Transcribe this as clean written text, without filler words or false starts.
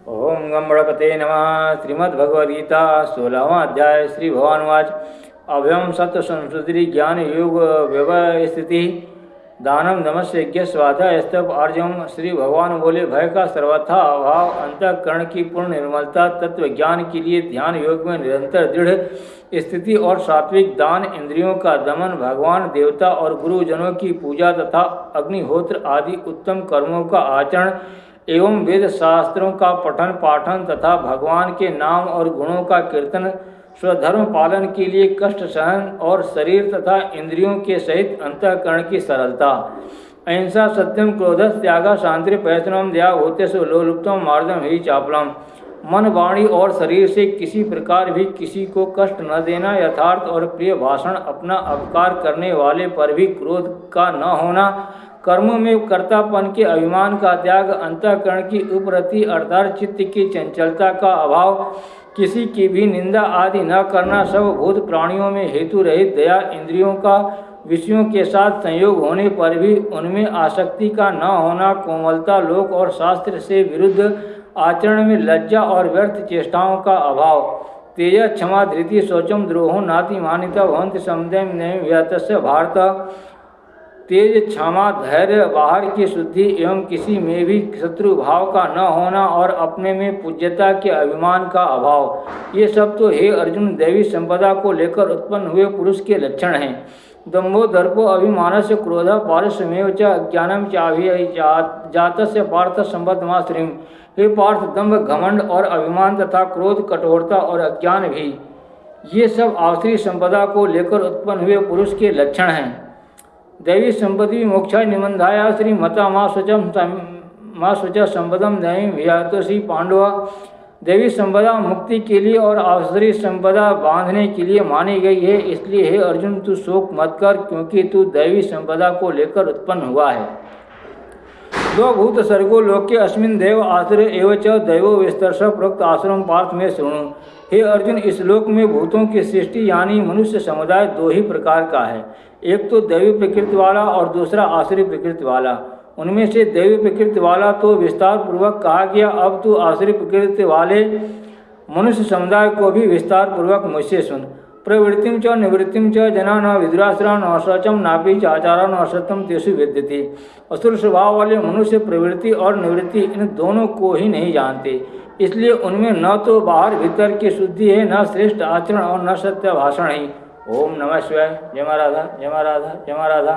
ओम गम गणपते नमः। श्रीमद्भगवद्गीता 16वां अध्याय। श्री भगवानुवाच अभयम सत्व संस्कृति ज्ञान योग व्यवस्थिति दानम नमस्य यज्ञ स्वाधा स्तव अर्जम। श्री भगवान बोले, भय का सर्वथा अभाव, अंतःकरण की पूर्ण निर्मलता, तत्व ज्ञान के लिए ध्यान योग में निरंतर दृढ़ स्थिति और सात्विक दान, इंद्रियों का दमन, भगवान देवता और गुरुजनों की पूजा तथा अग्निहोत्र आदि उत्तम कर्मों का आचरण एवं वेद शास्त्रों का पठन पाठन तथा भगवान के नाम और गुणों का कीर्तन, स्वधर्म पालन के लिए कष्ट सहन और शरीर तथा इंद्रियों के सहित अंतःकरण की सरलता, अहिंसा सत्यम क्रोधस त्यागा शांति पैतनम दया होते सो लोलुप्तम मार्दम ही चापलम। मन वाणी और शरीर से किसी प्रकार भी किसी को कष्ट न देना, यथार्थ और प्रिय भाषण, अपना अपकार करने वाले पर भी क्रोध का न होना, कर्मों में कर्तापन के अभिमान का त्याग, अंतःकरण की उपरति अर्थात चित्त की चंचलता का अभाव, किसी की भी निंदा आदि न करना, सब भूत प्राणियों में हेतु रहित दया, इंद्रियों का विषयों के साथ संयोग होने पर भी उनमें आसक्ति का न होना, कोमलता, लोक और शास्त्र से विरुद्ध आचरण में लज्जा और व्यर्थ चेष्टाओं का अभाव, तेज क्षमा धृति शौचम द्रोहो नाति मानिता भवंत समुदय व्यतस्य भारत। तेज क्षमा धैर्य बाहर की शुद्धि एवं किसी में भी शत्रु भाव का न होना और अपने में पूज्यता के अभिमान का अभाव, ये सब तो हे अर्जुन दैवी संपदा को लेकर उत्पन्न हुए पुरुष के लक्षण हैं। दम्भो दर्पो अभिमानस्य क्रोध पारस्यमेव च अज्ञानम जातस्य पार्थ संबद्धमाश्रिम। हे पार्थ, दम्भ घमंड और अभिमान तथा क्रोध, कठोरता और अज्ञान भी, ये सब आश्री संपदा को लेकर उत्पन्न हुए पुरुष के लक्षण हैं। दैवी संपत्ति मोक्षा निबंधाया श्री मता माँ स्वच संपदम दैवी वियातोषी पांडवा। दैवी संपदा मुक्ति के लिए और आश्री संपदा बांधने के लिए मानी गई है, इसलिए हे अर्जुन तू शोक मत कर, क्योंकि तू दैवी संपदा को लेकर उत्पन्न हुआ है। दो भूत सर्गो लोके अस्मिन देव आश्रय एवं च दैवो विस्तर्श प्रोक्त आश्रम पार्थ में सुनो। हे अर्जुन, इस लोक में भूतों की सृष्टि यानी मनुष्य समुदाय दो ही प्रकार का है, एक तो दैवी प्रकृति वाला और दूसरा आश्रय प्रकृति वाला। उनमें से दैवी प्रकृति वाला तो विस्तार पूर्वक कहा गया, अब तो आश्रय प्रकृति वाले मनुष्य समुदाय को भी विस्तार पूर्वक मुझसे सुन। प्रवृत्तिम च निवृत्तिम च जना न विद्राश्रा न शौचम नापि च आचारा न सत्यम तेसु विद्यते। असुर स्वभाव वाले मनुष्य प्रवृत्ति और निवृत्ति इन दोनों को ही नहीं जानते, इसलिए उनमें न तो बाहर भीतर की शुद्धि है, न श्रेष्ठ आचरण और न सत्य भाषण है। ओम नमः शिवाय। जय मां राधा, जय मां राधा, जय मां राधा।